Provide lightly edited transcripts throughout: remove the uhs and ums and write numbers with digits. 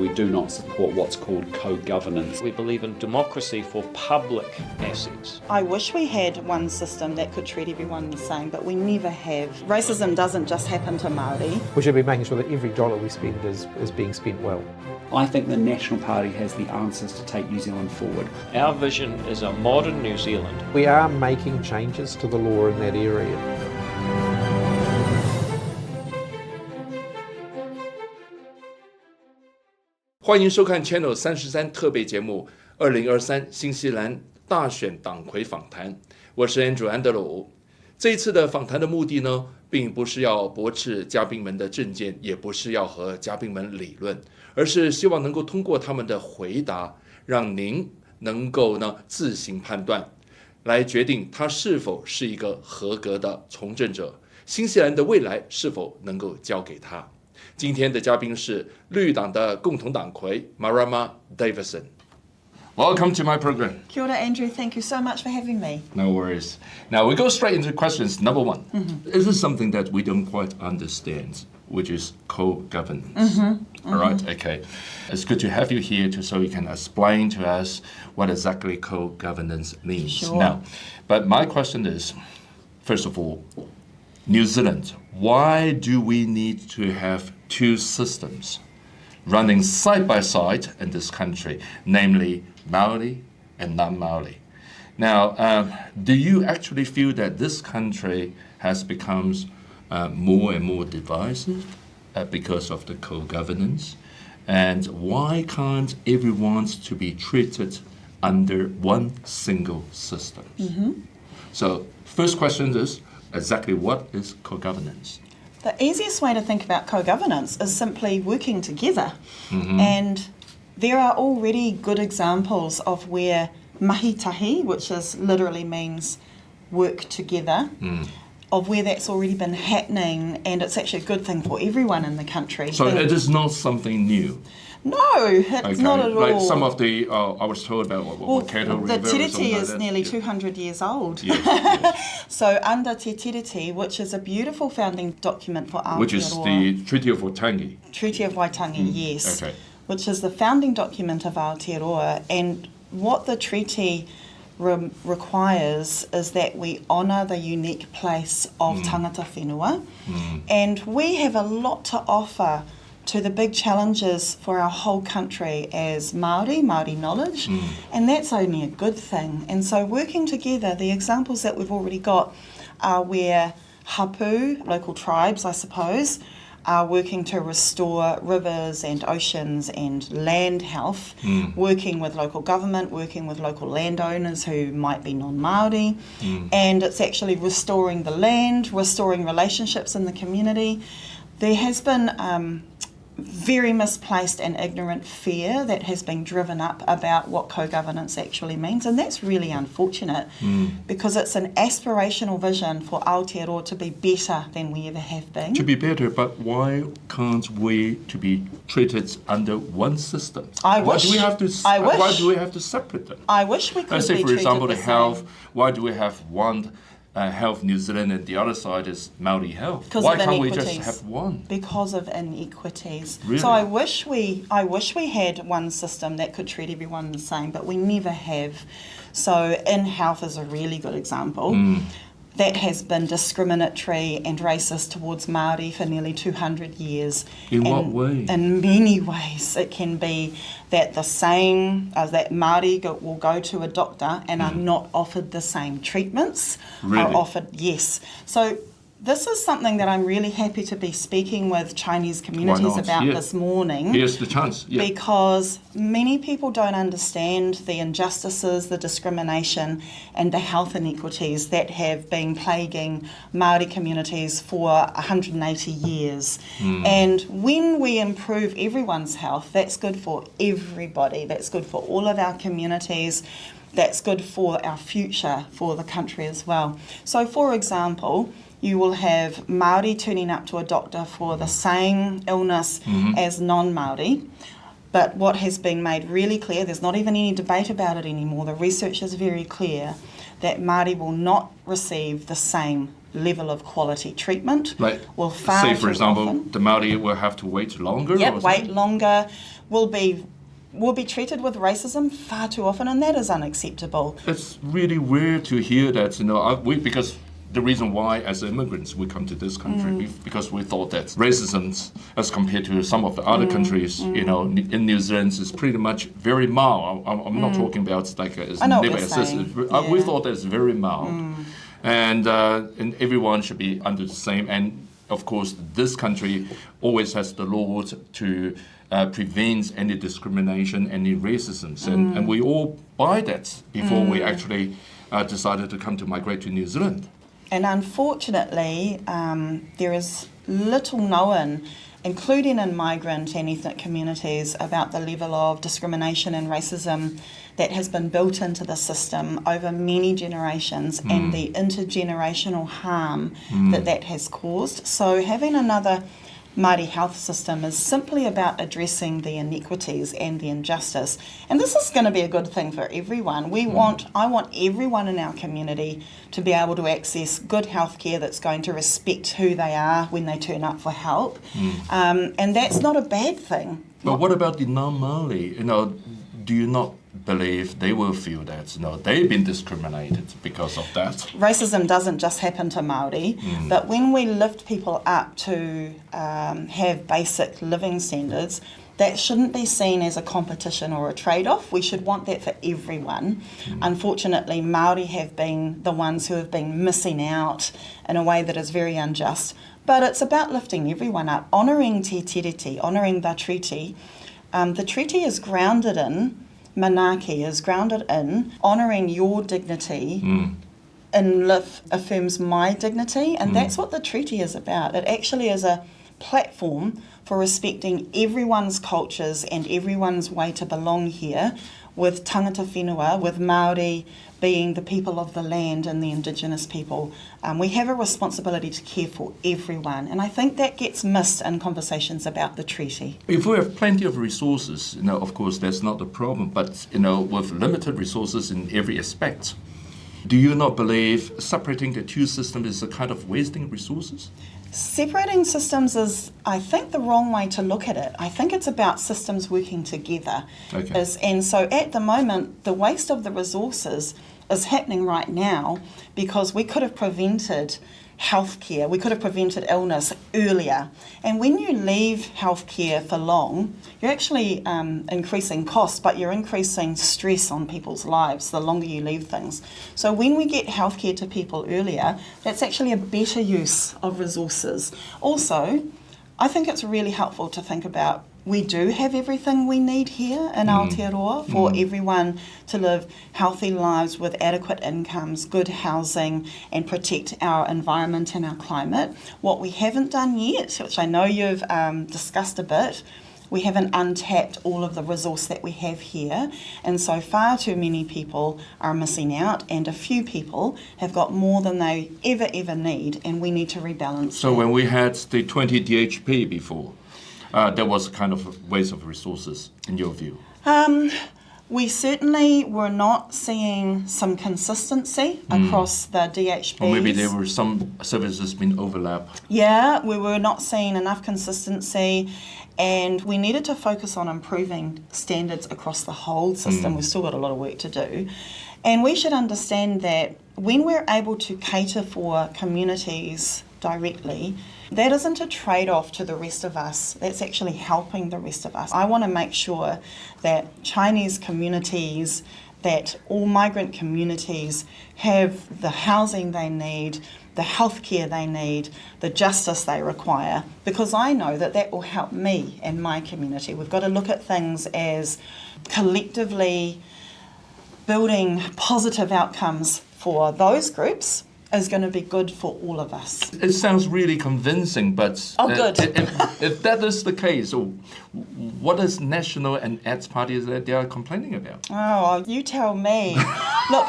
We do not support what's called co-governance. We believe in democracy for public assets. I wish we had one system that could treat everyone the same, but we never have. Racism doesn't just happen to Māori. We should be making sure that every dollar we spend is being spent well. I think the National Party has the answers to take New Zealand forward. Our vision is a modern New Zealand. We are making changes to the law in that area. 欢迎收看 Channel 33特别节目2023新西兰大选党魁访谈，我是 Andrew 安德鲁。这一次的访谈的目的呢，并不是要驳斥嘉宾们的政见，也不是要和嘉宾们理论，而是希望能够通过他们的回答，让您能够自行判断，来决定他是否是一个合格的从政者，新西兰的未来是否能够交给他。今天的嘉宾是绿党的共同党魁 Marama Davidson. Welcome to my program. Kia ora, Andrew. Thank you so much for having me. No worries. Now we go straight into questions. Number one, This is something that we don't quite understand, which is co-governance. All right, okay. It's good to have you here so you can explain to us what exactly co-governance means. Sure. Now, but my question is, first of all, New Zealand, why do we need to have two systems running side by side in this country, namely Maori and non-Maori? Now, do you actually feel that this country has become more and more divisive because of the co-governance? And why can't everyone to be treated under one single system? So, first question is, exactly what is co-governance? The easiest way to think about co-governance is simply working together. And there are already good examples of where mahitahi, which literally means work together, of where that's already been happening, and it's actually a good thing for everyone in the country. So it is not something new? No, it's not at all. Like some of the, I was told about Waikato River. The Tiriti is like nearly yes. 200 years old. Yes. So under Te Tiriti, which is a beautiful founding document for Aotearoa. Which is the Treaty of Waitangi. Treaty of Waitangi, yes. Okay. Which is the founding document of Aotearoa. And what the treaty requires is that we honour the unique place of tangata whenua. And we have a lot to offer to the big challenges for our whole country as Māori knowledge, and that's only a good thing. And so working together, the examples that we've already got are where hapu, local tribes I suppose, are working to restore rivers and oceans and land health, working with local government, working with local landowners who might be non-Māori, and it's actually restoring the land, restoring relationships in the community. There has been very misplaced and ignorant fear that has been driven up about what co-governance actually means, and that's really unfortunate because it's an aspirational vision for Aotearoa to be better than we ever have been. To be better, but why can't we to be treated under one system? Why do we have to separate them? I wish we could Let's say, be for example, treated the the health. same. Why do we have one Health New Zealand and the other side is Maori Health? Because Why of can't we inequities. just have one? Because of inequities. Really? So I wish we had one system that could treat everyone the same, but we never have. So in health is a really good example. That has been discriminatory and racist towards Māori for nearly 200 years. In what way? In many ways. It can be that that Māori will go to a doctor and are not offered the same treatments. Really? Are offered, yes. So this is something that I'm really happy to be speaking with Chinese communities about this morning. Here's the chance. Yeah. Because many people don't understand the injustices, the discrimination and the health inequities that have been plaguing Māori communities for 180 years. And when we improve everyone's health, that's good for everybody. That's good for all of our communities. That's good for our future, for the country as well. So for example, you will have Māori turning up to a doctor for the same illness as non-Māori. But what has been made really clear, there's not even any debate about it anymore, the research is very clear, that Māori will not receive the same level of quality treatment. Like, will far say, for too example, often, the Maori will have to wait longer? Yep, or wait something? longer, will be treated with racism far too often, and that is unacceptable. It's really weird to hear that, because the reason why, as immigrants, we come to this country because we thought that racism, as compared to some of the other countries, in New Zealand, is pretty much very mild. I'm not talking about like it's I know what never you're existed. saying. We Yeah. thought that it's very mild, and everyone should be under the same. And of course, this country always has the law to prevent any discrimination, any racism, and we all buy that before we actually decided to come to migrate to New Zealand. And unfortunately, there is little known, including in migrant and ethnic communities, about the level of discrimination and racism that has been built into the system over many generations and the intergenerational harm that has caused. So having another Māori health system is simply about addressing the inequities and the injustice. And this is going to be a good thing for everyone. I want everyone in our community to be able to access good health care that's going to respect who they are when they turn up for help. And that's not a bad thing. But what about the non-Māori? Do you not believe they will feel that they've been discriminated because of that? Racism doesn't just happen to Māori, but when we lift people up to have basic living standards, that shouldn't be seen as a competition or a trade-off. We should want that for everyone. Unfortunately, Māori have been the ones who have been missing out in a way that is very unjust. But it's about lifting everyone up, honouring te tiriti, honouring the treaty. The treaty is grounded in, Manaaki is grounded in, honouring your dignity and affirms my dignity, and that's what the treaty is about. It actually is a platform for respecting everyone's cultures and everyone's way to belong here, with tangata whenua, with Māori being the people of the land and the Indigenous people. We have a responsibility to care for everyone, and I think that gets missed in conversations about the treaty. If we have plenty of resources, of course, that's not the problem, but, with limited resources in every aspect, do you not believe separating the two systems is a kind of wasting resources? Separating systems is, I think, the wrong way to look at it. I think it's about systems working together. Okay. And so at the moment, the waste of the resources is happening right now because we could have prevented healthcare, we could have prevented illness earlier. And when you leave healthcare for long, you're actually increasing costs, but you're increasing stress on people's lives the longer you leave things. So when we get healthcare to people earlier, that's actually a better use of resources. Also, I think it's really helpful to think about we do have everything we need here in Aotearoa for everyone to live healthy lives with adequate incomes, good housing, and protect our environment and our climate. What we haven't done yet, which I know you've discussed a bit, we haven't untapped all of the resource that we have here, and so far too many people are missing out, and a few people have got more than they ever need, and we need to rebalance. So when we had the 20 DHP before, there was a kind of waste of resources, in your view? We certainly were not seeing some consistency across the DHBs. Or maybe there were some services being overlapped. Yeah, we were not seeing enough consistency, and we needed to focus on improving standards across the whole system. We've still got a lot of work to do. And we should understand that when we're able to cater for communities directly, that isn't a trade-off to the rest of us. That's actually helping the rest of us. I want to make sure that Chinese communities, that all migrant communities have the housing they need, the healthcare they need, the justice they require, because I know that that will help me and my community. We've got to look at things as collectively building positive outcomes for those groups is going to be good for all of us. It sounds really convincing, but good. If that is the case, what is National and Ads parties that they are complaining about? Oh, you tell me. Look,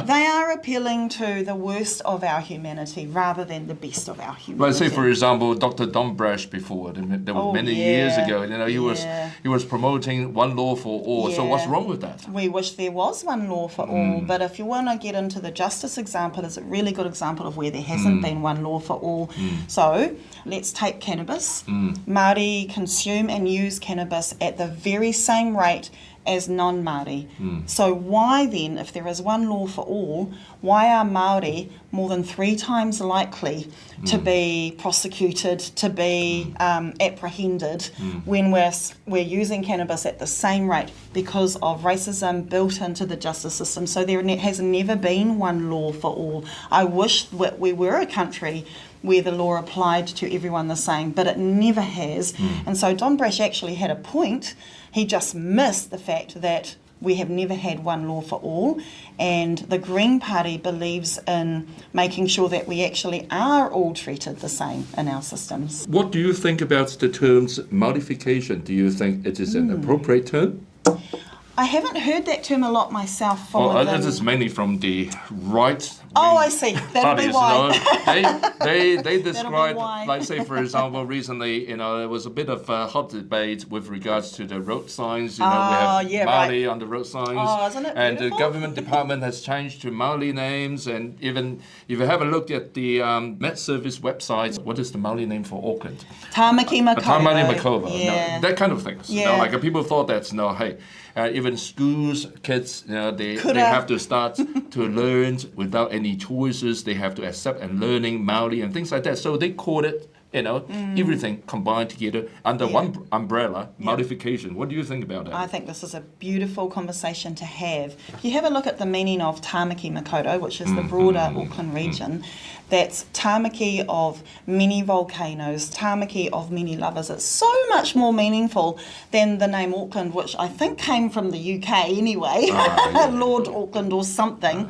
they are appealing to the worst of our humanity rather than the best of our humanity. Well, say for example, Dr. Dombrash before, there was many years ago, he was promoting one law for all. So what's wrong with that? We wish there was one law for all, but if you want to get into the justice example, it's a really good example of where there hasn't been one law for all. So let's take cannabis. Māori consume and use cannabis at the very same rate as non-Māori. So why then, if there is one law for all, why are Māori more than 3 times likely to be prosecuted, to be apprehended when we're using cannabis at the same rate because of racism built into the justice system? So there has never been one law for all. I wish that we were a country where the law applied to everyone the same, but it never has. And so Don Brash actually had a point. He just missed the fact that we have never had one law for all, and the Green Party believes in making sure that we actually are all treated the same in our systems. What do you think about the terms modification? Do you think it is an appropriate term? I haven't heard that term a lot myself. This is mainly from the right. Oh, I see. That'll be why. They described, like say for example, recently, there was a bit of a hot debate with regards to the road signs. We have Māori on the road signs. Oh, isn't it and beautiful? the government department has changed to Māori names, and even if you have a look at the Met Service website, what is the Māori name for Auckland? Tāmaki Makaurau. Tāmaki Makaurau. Yeah. That kind of things. Like people thought that's even schools, kids, they have to start to learn without any choices. They have to accept and learning Māori and things like that. So they call it, everything combined together under one umbrella, modification. What do you think about that? I think this is a beautiful conversation to have. If you have a look at the meaning of Tāmaki Makaurau, which is the broader Auckland region, that's Tāmaki of many volcanoes, Tāmaki of many lovers. It's so much more meaningful than the name Auckland, which I think came from the UK anyway, Lord Auckland or something.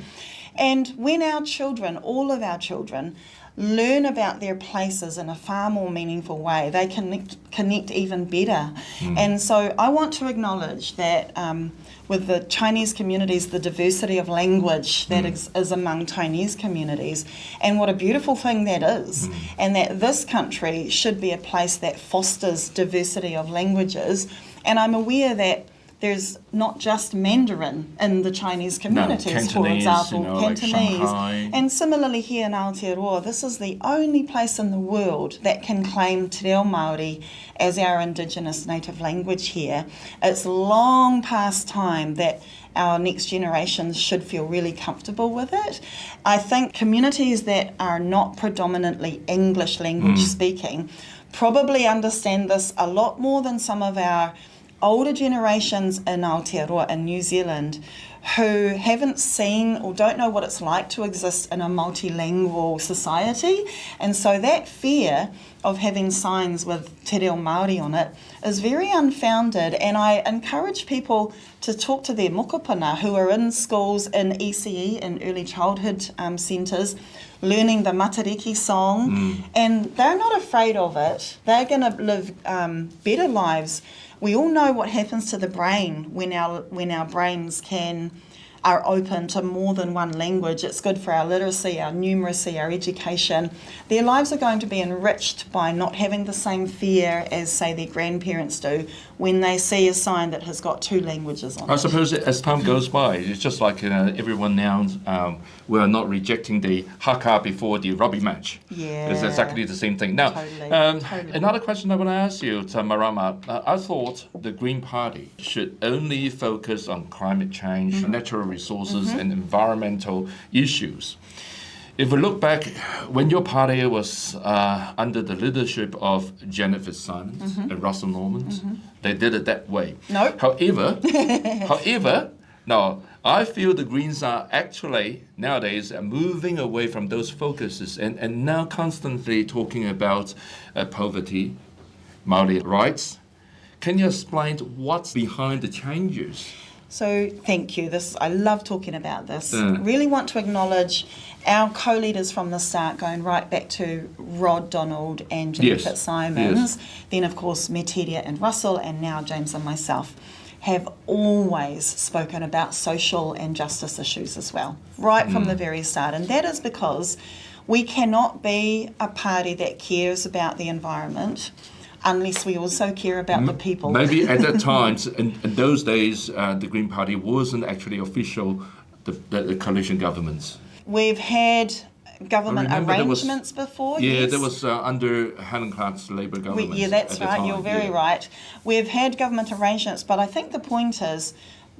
And when our children, all of our children, learn about their places in a far more meaningful way, they connect even better. And so I want to acknowledge that with the Chinese communities, the diversity of language that is among Chinese communities, and what a beautiful thing that is, and that this country should be a place that fosters diversity of languages. And I'm aware that there's not just Mandarin in the Chinese communities, for example, Cantonese. Like and similarly here in Aotearoa, this is the only place in the world that can claim Te Reo Māori as our Indigenous native language here. It's long past time that our next generations should feel really comfortable with it. I think communities that are not predominantly English language speaking probably understand this a lot more than some of our older generations in Aotearoa and New Zealand who haven't seen or don't know what it's like to exist in a multilingual society. And so that fear of having signs with Te Reo Māori on it is very unfounded. And I encourage people to talk to their mokopuna who are in schools in ECE, in early childhood centres, learning the Matariki song. And they're not afraid of it. They're going to live better lives. We all know what happens to the brain when our brains are open to more than one language. It's good for our literacy, our numeracy, our education. Their lives are going to be enriched by not having the same fear as, say, their grandparents do when they see a sign that has got 2 languages on it. I suppose as time goes by, it's just like everyone now, we are not rejecting the haka before the rugby match. Yeah. It's exactly the same thing. Now, Totally. Another question I want to ask you, Marama, I thought the Green Party should only focus on climate change, natural resources, and environmental issues. If we look back, when your party was under the leadership of Jennifer Simons and Russell Norman, they did it that way. No. However, now I feel the Greens are actually nowadays moving away from those focuses and now constantly talking about poverty, Māori rights. Can you explain what's behind the changes? So thank you. I love talking about this. Really want to acknowledge our co-leaders from the start, going right back to Rod Donald and Jimmy Fitzsimons, then of course Metidia and Russell, and now James and myself, have always spoken about social and justice issues as well, right from the very start. And that is because we cannot be a party that cares about the environment unless we also care about the people. Maybe at that time, in those days, the Green Party wasn't actually official, the coalition governments. We've had government arrangements before. Yeah, there was under Helen Clark's Labour government. Yeah, that's right. You're very right. We've had government arrangements, but I think the point is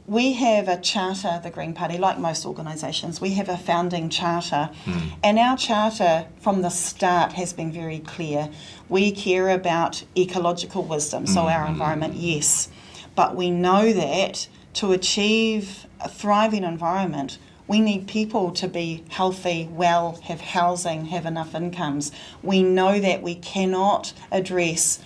we have a charter, the Green Party, like most organisations, we have a founding charter. And our charter from the start has been very clear. We care about ecological wisdom, so our environment, yes. But we know that to achieve a thriving environment, we need people to be healthy, well, have housing, have enough incomes. We know that we cannot address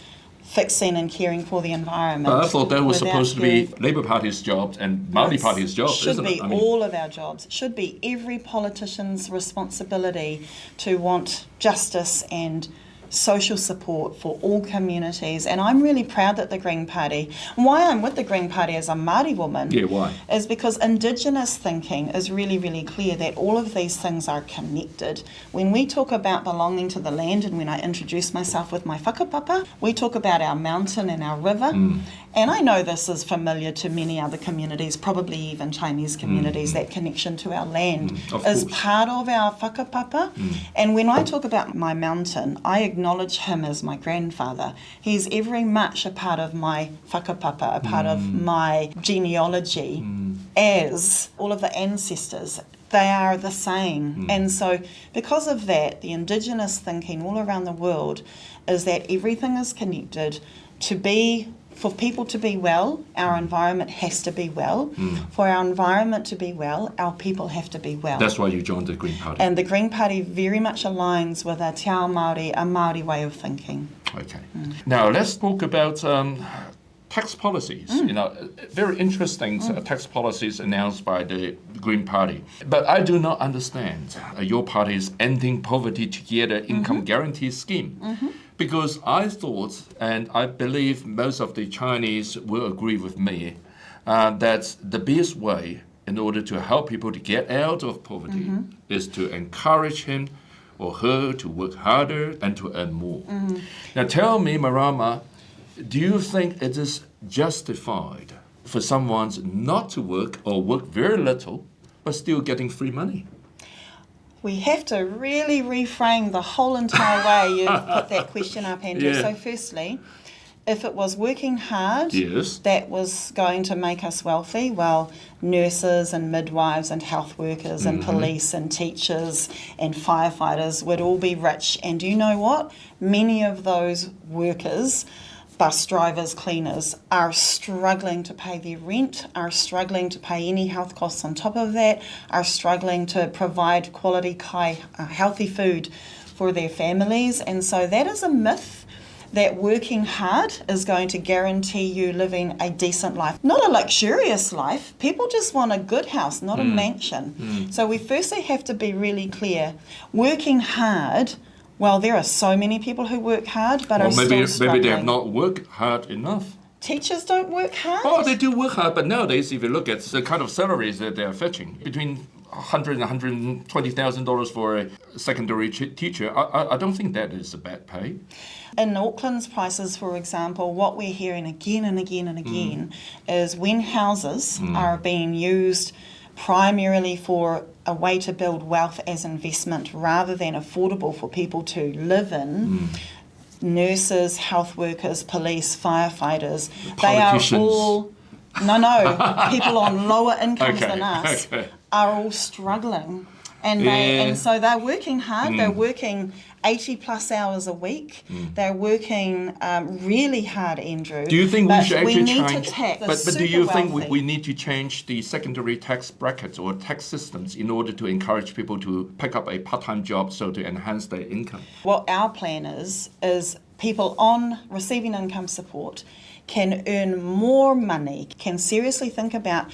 fixing and caring for the environment. But I thought that was supposed to be Labour Party's job and Māori Party's job, isn't it? Should be all of our jobs. Should be every politician's responsibility to want justice and social support for all communities. And I'm really proud that the Green Party, why I'm with the Green Party as a Māori woman, why? Is because Indigenous thinking is really, really clear that all of these things are connected. When we talk about belonging to the land, and when I introduce myself with my whakapapa, we talk about our mountain and our river. And I know this is familiar to many other communities, probably even Chinese communities, that connection to our land is part of our whakapapa. And when I talk about my mountain, I acknowledge him as my grandfather. He's very much a part of my whakapapa, a part of my genealogy, as all of the ancestors. They are the same. And so because of that, the Indigenous thinking all around the world is that everything is connected. For people to be well, our environment has to be well. For our environment to be well, our people have to be well. That's why you joined the Green Party. And the Green Party very much aligns with a te ao Māori, a Māori way of thinking. Okay. Now let's talk about tax policies. You know, very interesting tax policies announced by the Green Party. But I do not understand your party's Ending Poverty Together Income Guarantee Scheme. Because I thought, and I believe most of the Chinese will agree with me, that the best way in order to help people to get out of poverty is to encourage him or her to work harder and to earn more. Now tell me, Marama, do you think it is justified for someone not to work or work very little but still getting free money? We have to really reframe the whole entire way you've put that question up, Andrew. So firstly, if it was working hard that was going to make us wealthy, well, nurses and midwives and health workers and police and teachers and firefighters would all be rich. And do you know what? Many of those workers, bus drivers, cleaners, are struggling to pay their rent, are struggling to pay any health costs on top of that, are struggling to provide quality, healthy food for their families. And so that is a myth that working hard is going to guarantee you living a decent life. Not a luxurious life. People just want a good house, not a mansion. So we firstly have to be really clear. Working hard, well, there are so many people who work hard but are still struggling. Maybe they have not worked hard enough. Teachers don't work hard? Oh, they do work hard, but nowadays, if you look at the kind of salaries that they're fetching, between $100,000 and $120,000 for a secondary teacher, I don't think that is a bad pay. In Auckland's prices, for example, what we're hearing again and again and again is when houses are being used primarily for a way to build wealth as investment rather than affordable for people to live in, nurses, health workers, police, firefighters, they are all, people on lower incomes than us are all struggling. And so they're working hard, they're working 80 plus hours a week. They're working really hard, Andrew. Do you think we should actually change? But do you think we need to change the secondary tax brackets or tax systems in order to encourage people to pick up a part-time job so to enhance their income? What our plan is people on receiving income support can earn more money, can seriously think about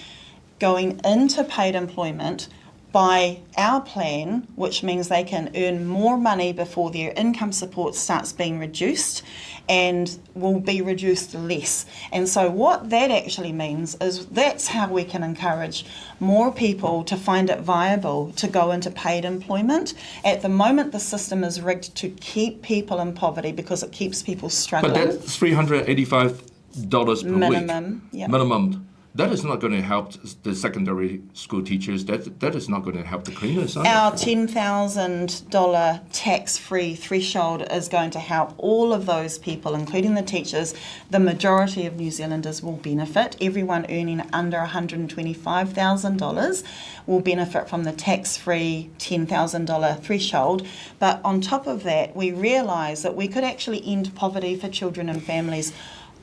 going into paid employment by our plan, which means they can earn more money before their income support starts being reduced and will be reduced less. And so what that actually means is that's how we can encourage more people to find it viable to go into paid employment. At the moment, the system is rigged to keep people in poverty because it keeps people struggling. But that's $385 per minimum, week. Yep. Minimum. That is not going to help the secondary school teachers. That is not going to help the cleaners. Our $10,000 tax-free threshold is going to help all of those people, including the teachers. The majority of New Zealanders will benefit. Everyone earning under $125,000 will benefit from the tax-free $10,000 threshold. But on top of that, we realise that we could actually end poverty for children and families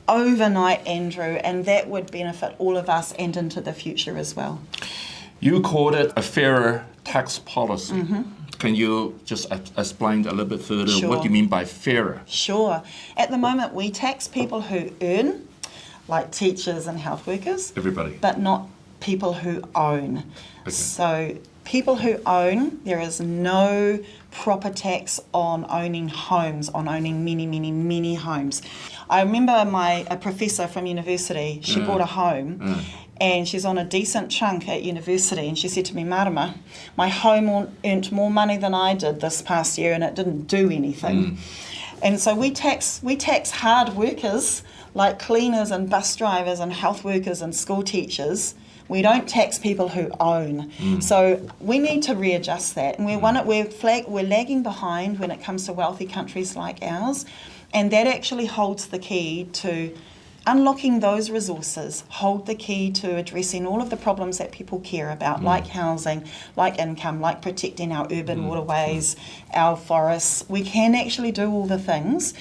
overnight, Andrew, and that would benefit all of us and into the future as well. You called it a fairer tax policy. Can you just explain a little bit further what do you mean by fairer? Sure. At the moment, we tax people who earn, like teachers and health workers. Everybody. But not people who own. Okay. So people who own, there is no proper tax on owning homes, on owning many, many, many homes. I remember a professor from university, she bought a home and she's on a decent chunk at university, and she said to me, Marama, my home earned more money than I did this past year and it didn't do anything. And so we tax hard workers like cleaners and bus drivers and health workers and school teachers. We don't tax people who own. So we need to readjust that. And we're lagging behind when it comes to wealthy countries like ours. And that actually holds the key to unlocking those resources, hold the key to addressing all of the problems that people care about, like housing, like income, like protecting our urban waterways, our forests. We can actually do all the things,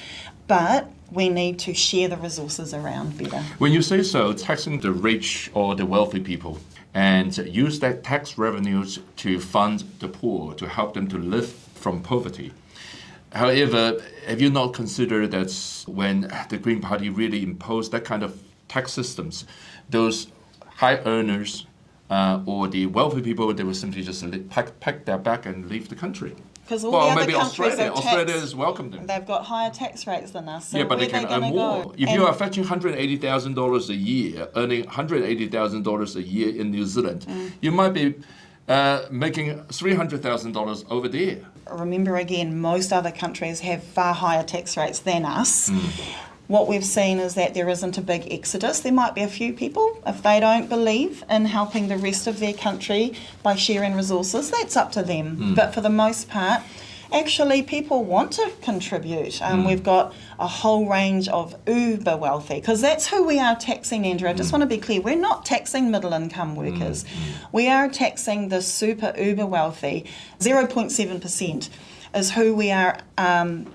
but we need to share the resources around better. When you say so, taxing the rich or the wealthy people and use that tax revenues to fund the poor, to help them to live from poverty. However, have you not considered that when the Green Party really imposed that kind of tax systems, those high earners or the wealthy people, they will simply just pack their bag and leave the country? Because all the other maybe countries Australia has welcomed them. They've got higher tax rates than us. So yeah, but they can earn more. Go? If you are fetching $180,000 a year, earning $180,000 a year in New Zealand, you might be making $300,000 over there. Remember again, most other countries have far higher tax rates than us. What we've seen is that there isn't a big exodus. There might be a few people, if they don't believe in helping the rest of their country by sharing resources, that's up to them. But for the most part, actually people want to contribute. We've got a whole range of uber wealthy, because that's who we are taxing, Andrew. I just want to be clear, we're not taxing middle income workers. We are taxing the super uber wealthy. 0.7% is who we are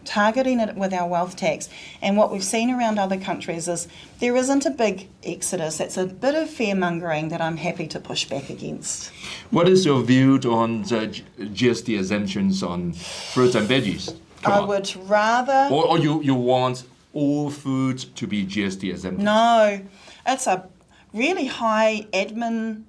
targeting it with our wealth tax. And what we've seen around other countries is there isn't a big exodus. It's a bit of fear-mongering that I'm happy to push back against. What is your view on the GST exemptions on fruits and veggies? I would rather... Or you want all food to be GST exempted? No, it's a really high admin,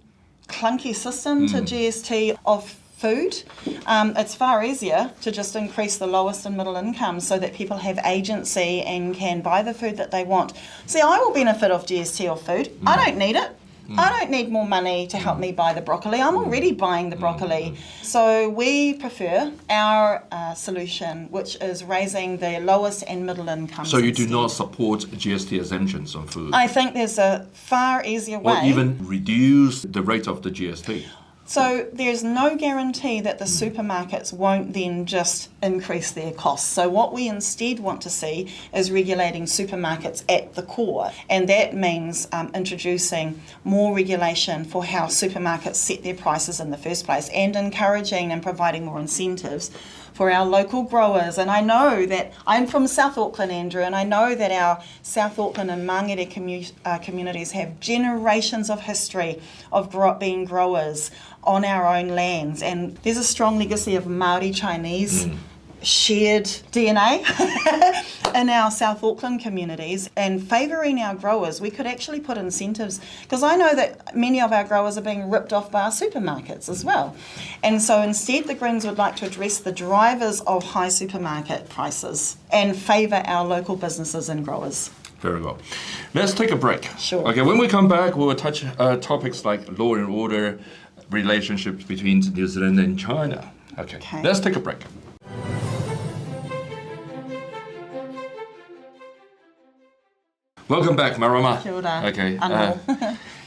clunky system to GST of food. It's far easier to just increase the lowest and middle income so that people have agency and can buy the food that they want. See, I will benefit off GST of food. I don't need it. I don't need more money to help me buy the broccoli. I'm already buying the broccoli. So we prefer our solution, which is raising the lowest and middle incomes. So you do not support GST exemptions on food? I think there's a far easier way. Or even reduce the rate of the GST? So there's no guarantee that the supermarkets won't then just increase their costs. So what we instead want to see is regulating supermarkets at the core. And that means introducing more regulation for how supermarkets set their prices in the first place, and encouraging and providing more incentives for our local growers. And I know that I'm from South Auckland, Andrew, and I know that our South Auckland and Mangere communities have generations of history of being growers on our own lands. And there's a strong legacy of Māori Chinese shared DNA in our South Auckland communities and favouring our growers. We could actually put incentives, because I know that many of our growers are being ripped off by our supermarkets as well. And so instead the Greens would like to address the drivers of high supermarket prices and favour our local businesses and growers. Very well. Let's take a break. Sure. Okay, when we come back, we'll touch topics like law and order, relationships between New Zealand and China. Okay. Let's take a break. Welcome back, Marama. Kia ora. Okay.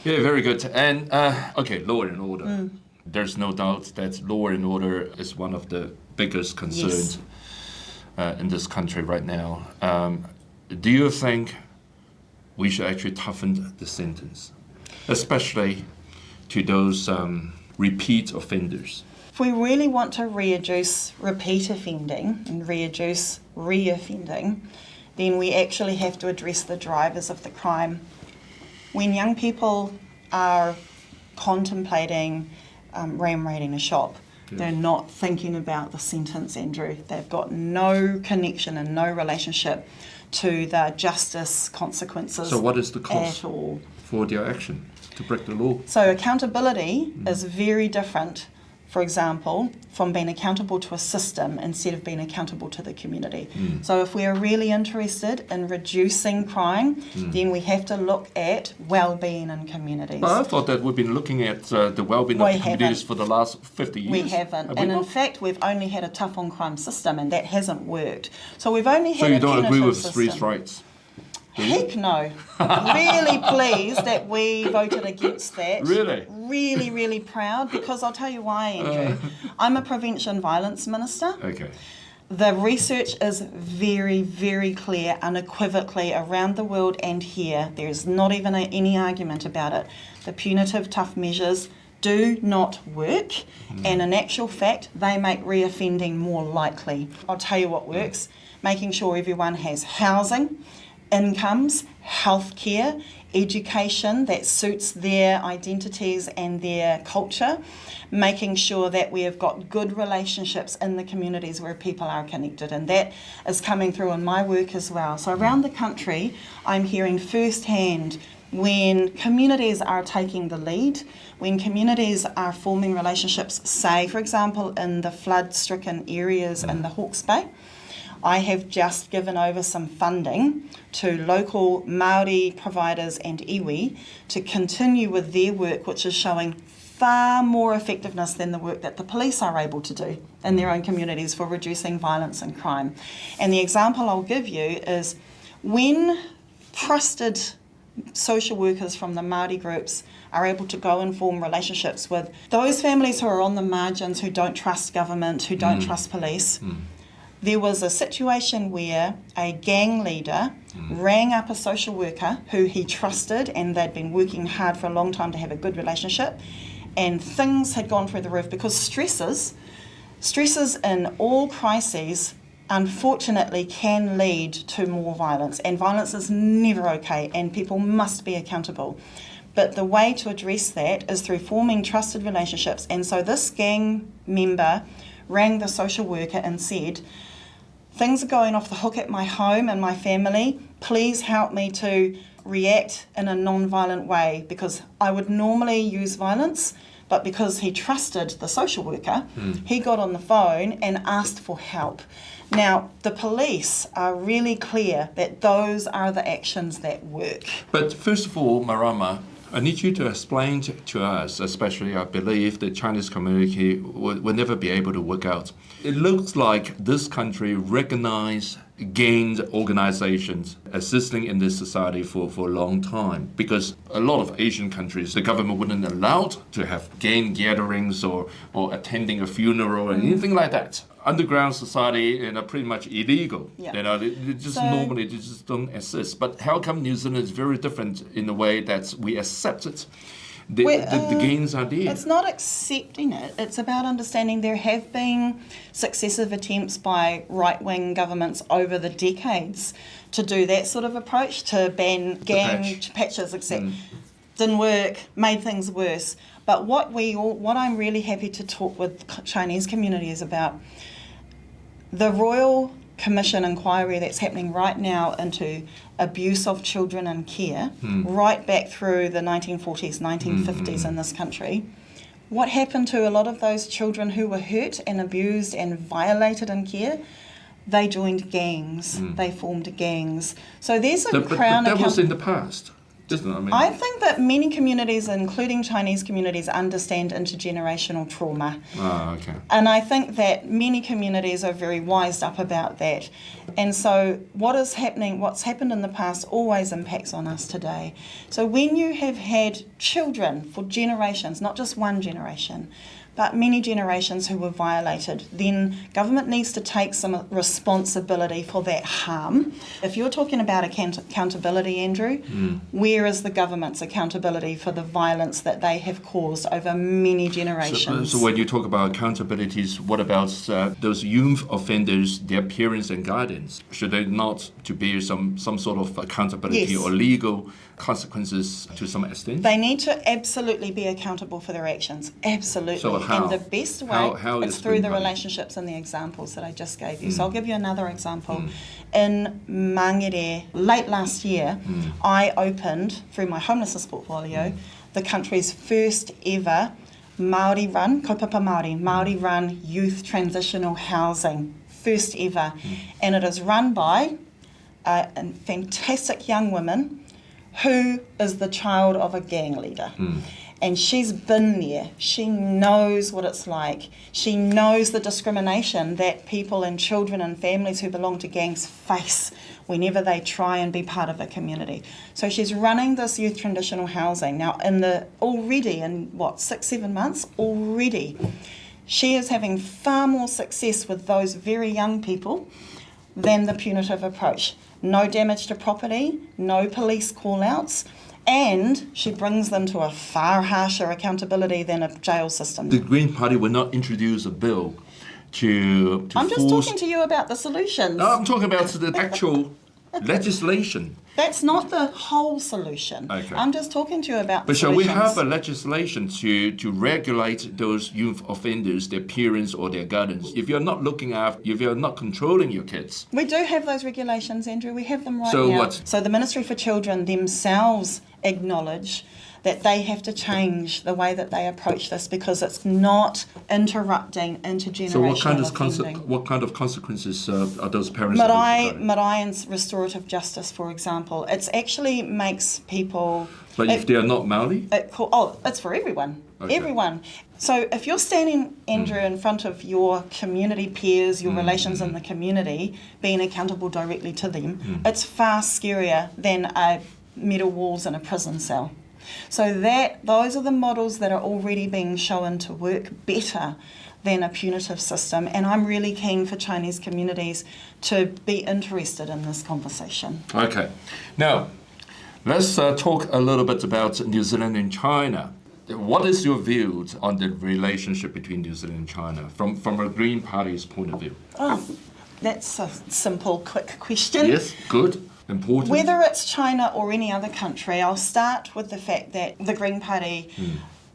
Yeah, very good. And okay, law and order. There's no doubt that law and order is one of the biggest concerns in this country right now. Do you think we should actually toughen the sentence, especially to those repeat offenders? If we really want to reduce repeat offending and reduce re-offending, then we actually have to address the drivers of the crime. When young people are contemplating ram-raiding a shop, they're not thinking about the sentence, Andrew. They've got no connection and no relationship to the justice consequences. So what is the cost at all for their action to break the law? So accountability is very different, for example, from being accountable to a system instead of being accountable to the community. So if we are really interested in reducing crime, then we have to look at well-being in communities. But I thought that we've been looking at the well-being of the communities for the last 50 years. We haven't. And in fact, we've only had a tough on crime system, and that hasn't worked. So we've only had So you don't agree with system. three strikes? Heck no. Really pleased that we voted against that. Really? Really, really proud, because I'll tell you why, Andrew. I'm a prevention violence minister. Okay. The research is very, very clear, unequivocally, around the world and here. There's not even any argument about it. The punitive tough measures do not work, and in actual fact, they make reoffending more likely. I'll tell you what works. Making sure everyone has housing, incomes, healthcare, education that suits their identities and their culture, making sure that we have got good relationships in the communities where people are connected, and that is coming through in my work as well. So around the country, I'm hearing firsthand when communities are taking the lead, when communities are forming relationships, say, for example, in the flood-stricken areas in the Hawke's Bay. I have just given over some funding to local Māori providers and iwi to continue with their work, which is showing far more effectiveness than the work that the police are able to do in their own communities for reducing violence and crime. And the example I'll give you is when trusted social workers from the Māori groups are able to go and form relationships with those families who are on the margins, who don't trust government, who don't trust police. There was a situation where a gang leader rang up a social worker who he trusted, and they'd been working hard for a long time to have a good relationship, and things had gone through the roof because stresses in all crises unfortunately can lead to more violence, and violence is never okay, and people must be accountable. But the way to address that is through forming trusted relationships. And so this gang member rang the social worker and said, things are going off the hook at my home and my family. Please help me to react in a non-violent way, because I would normally use violence, but because he trusted the social worker, he got on the phone and asked for help. Now, the police are really clear that those are the actions that work. But first of all, Marama, I need you to explain to us, especially I believe the Chinese community will never be able to work out. It looks like this country recognized gang organizations existing in this society for a long time, because a lot of Asian countries, the government wouldn't allow to have gang gatherings or attending a funeral or anything like that. Underground society are pretty much illegal. Yeah. They just normally they just don't exist. But how come New Zealand is very different in the way that we accept it? The gains are there. It's not accepting it. It's about understanding there have been successive attempts by right-wing governments over the decades to do that sort of approach, to ban gang patches, etc. Didn't work, made things worse. But what I'm really happy to talk with Chinese communities about, The Royal Commission inquiry that's happening right now into abuse of children in care, right back through the 1940s, 1950s in this country. What happened to a lot of those children who were hurt and abused and violated in care? They joined gangs. They formed gangs. So there's a crown. But that was in the past, isn't it? I think that many communities, including Chinese communities, understand intergenerational trauma. Ah, okay. And I think that many communities are very wised up about that. And so what's happened in the past always impacts on us today. So when you have had children for generations, not just one generation, but many generations who were violated, then government needs to take some responsibility for that harm. If you're talking about accountability, Andrew, where is the government's accountability for the violence that they have caused over many generations? So when you talk about accountabilities, what about those youth offenders, their parents and guardians? Should they not to bear some sort of accountability or legal consequences to some extent? They need to absolutely be accountable for their actions. Absolutely. So how? And the best way is is through the Green Party? relationships and the examples that I just gave you. So I'll give you another example. In Mangere, late last year, I opened, through my homelessness portfolio, the country's first ever Māori run, kaupapa Māori run youth transitional housing. First ever. And it is run by a fantastic young woman who is the child of a gang leader. And she's been there. She knows what it's like. She knows the discrimination that people and children and families who belong to gangs face whenever they try and be part of a community. So she's running this youth transitional housing. Now, already in 6-7 months, already, she is having far more success with those very young people than the punitive approach. No damage to property, no police call-outs, and she brings them to a far harsher accountability than a jail system. The Green Party will not introduce a bill to I'm force... just talking to you about the solutions. No, I'm talking about the actual legislation. That's not the whole solution. Okay. I'm just talking to you about the But shall we solutions. have a legislation to regulate those youth offenders, their parents or their guardians? If you're not if you're not controlling your kids. We do have those regulations, Andrew. We have them right So now. what? So the Ministry for Children themselves acknowledge that they have to change the way that they approach this because it's not interrupting intergenerational offending. What kind of consequences are those parents? Marae and restorative justice, for example, it actually makes people. But if they are not Maori? It's for everyone. Okay. Everyone. So if you're standing, Andrew, in front of your community peers, your relations in the community, being accountable directly to them, it's far scarier than a metal walls in a prison cell. So those are the models that are already being shown to work better than a punitive system, and I'm really keen for Chinese communities to be interested in this conversation. Okay. Now, let's talk a little bit about New Zealand and China. What is your view on the relationship between New Zealand and China from a Green Party's point of view? Oh, that's a simple, quick question. Yes, good. Important. Whether it's China or any other country, I'll start with the fact that the Green Party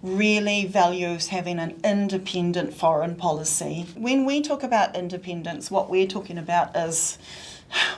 really values having an independent foreign policy. When we talk about independence, what we're talking about is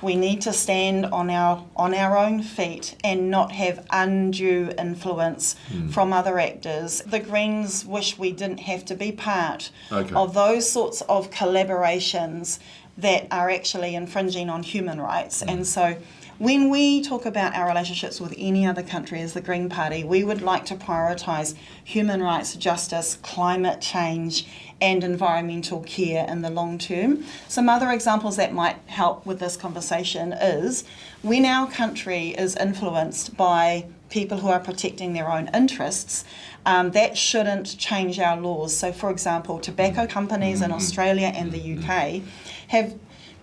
we need to stand on our own feet and not have undue influence from other actors. The Greens wish we didn't have to be part of those sorts of collaborations that are actually infringing on human rights. And so when we talk about our relationships with any other country as the Green Party, we would like to prioritise human rights, justice, climate change and environmental care in the long term. Some other examples that might help with this conversation is when our country is influenced by people who are protecting their own interests, that shouldn't change our laws. So for example, tobacco companies in Australia and the UK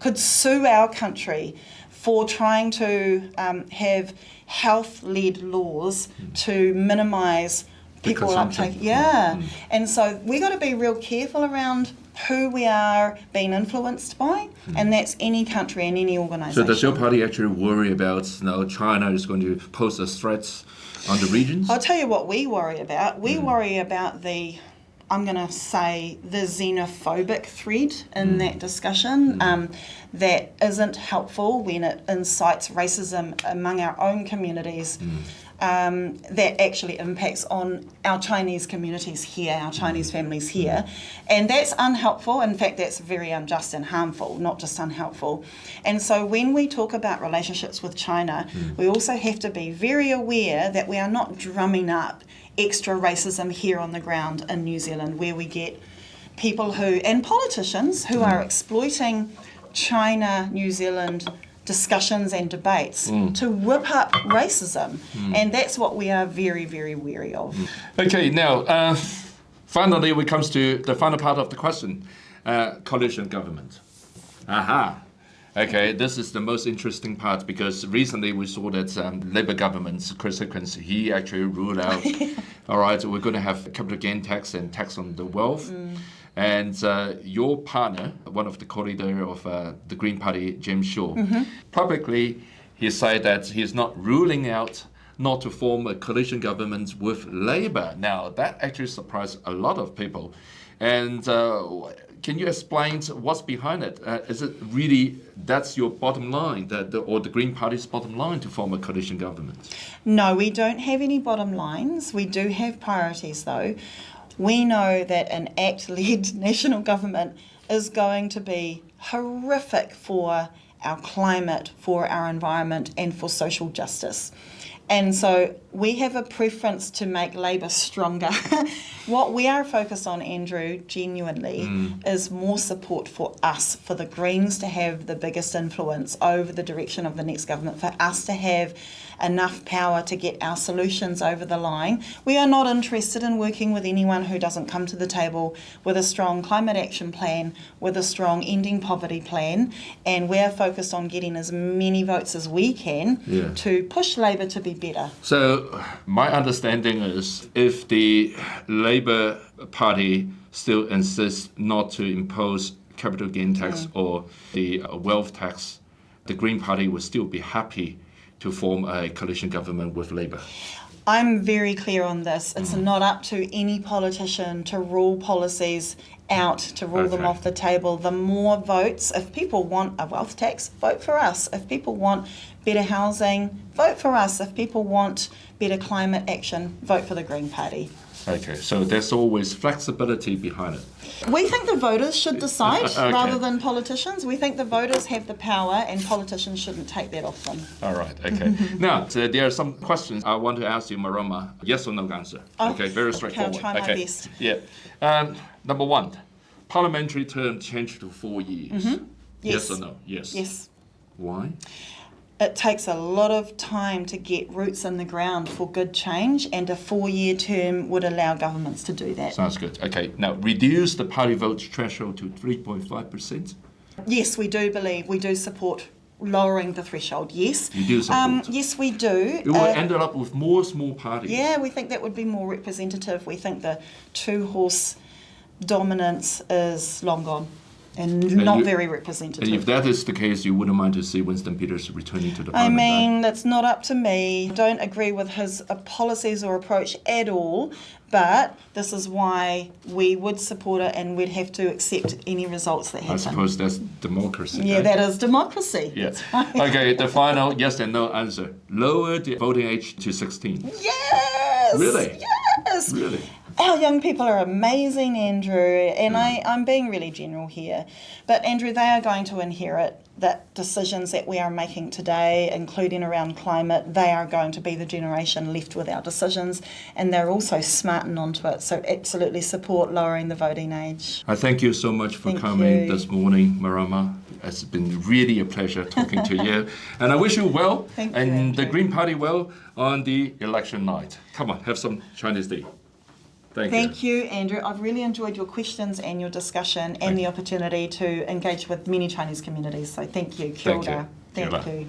could sue our country for trying to have health-led laws to minimise people uptake. And so we got to be real careful around who we are being influenced by, and that's any country and any organisation. So does your party actually worry about China is going to pose a threat on the regions? I'll tell you what we worry about. We worry about the I'm going to say, the xenophobic thread in that discussion that isn't helpful when it incites racism among our own communities. That actually impacts on our Chinese communities here, our Chinese families here. And that's unhelpful. In fact, that's very unjust and harmful, not just unhelpful. And so when we talk about relationships with China, we also have to be very aware that we are not drumming up extra racism here on the ground in New Zealand, where we get people who, and politicians, who are exploiting China, New Zealand discussions and debates to whip up racism. And that's what we are very, very wary of. Okay, now, finally, we comes to the final part of the question, coalition government. Aha. Okay, this is the most interesting part because recently we saw that Labour government's Chris Hickens, he actually ruled out, all right, we're going to have capital gain tax and tax on the wealth. And your partner, one of the co-leader of the Green Party, James Shaw, publicly he said that he's not ruling out not to form a coalition government with Labour. Now, that actually surprised a lot of people. And can you explain what's behind it? Is it really that's your bottom line, or the Green Party's bottom line to form a coalition government? No, we don't have any bottom lines. We do have priorities, though. We know that an ACT-led national government is going to be horrific for our climate, for our environment, and for social justice. And so we have a preference to make Labour stronger. What we are focused on, Andrew, genuinely, is more support for us, for the Greens to have the biggest influence over the direction of the next government, for us to have enough power to get our solutions over the line. We are not interested in working with anyone who doesn't come to the table with a strong climate action plan, with a strong ending poverty plan, and we're focused on getting as many votes as we can to push Labour to be better. So my understanding is if the Labour Party still insists not to impose capital gain tax or the wealth tax, the Green Party will still be happy to form a coalition government with Labour. I'm very clear on this. It's not up to any politician to rule policies out, to rule them off the table. The more votes, if people want a wealth tax, vote for us. If people want better housing, vote for us. If people want better climate action, vote for the Green Party. Okay, so there's always flexibility behind it. We think the voters should decide rather than politicians. We think the voters have the power and politicians shouldn't take that off them. All right, okay. Now, there are some questions I want to ask you, Marama. Yes or no answer. Okay, very straightforward. I'll try my best. Yeah. Number one, parliamentary term changed to 4 years. Yes or no? Yes. Yes. Why? It takes a lot of time to get roots in the ground for good change, and a 4-year term would allow governments to do that. Sounds good. Okay, now reduce the party vote threshold to 3.5%. Yes, we do support lowering the threshold, yes. You do support? Yes, we do. It will end up with more small parties. Yeah, we think that would be more representative. We think the two-horse dominance is long gone and not very representative. And if that is the case, you wouldn't mind to see Winston Peters returning to the parliament? I mean, that's not up to me. I don't agree with his policies or approach at all, but this is why we would support it and we'd have to accept any results that happen. I suppose that's democracy. Yeah, right? that is democracy. Yeah. That's right. Okay, the final yes and no answer. Lower the voting age to 16. Yes! Really? Yes! Really? Our young people are amazing, Andrew, and I'm being really general here. But, Andrew, they are going to inherit the decisions that we are making today, including around climate. They are going to be the generation left with our decisions, and they're also smarting onto it. So absolutely support lowering the voting age. I thank you so much for coming this morning, Marama. It's been really a pleasure talking to you. And I wish you well, and the Green Party well on the election night. Come on, have some Chinese tea. Thank you, Andrew. I've really enjoyed your questions and your discussion and the opportunity to engage with many Chinese communities. So thank you. Kia ora. Thank you.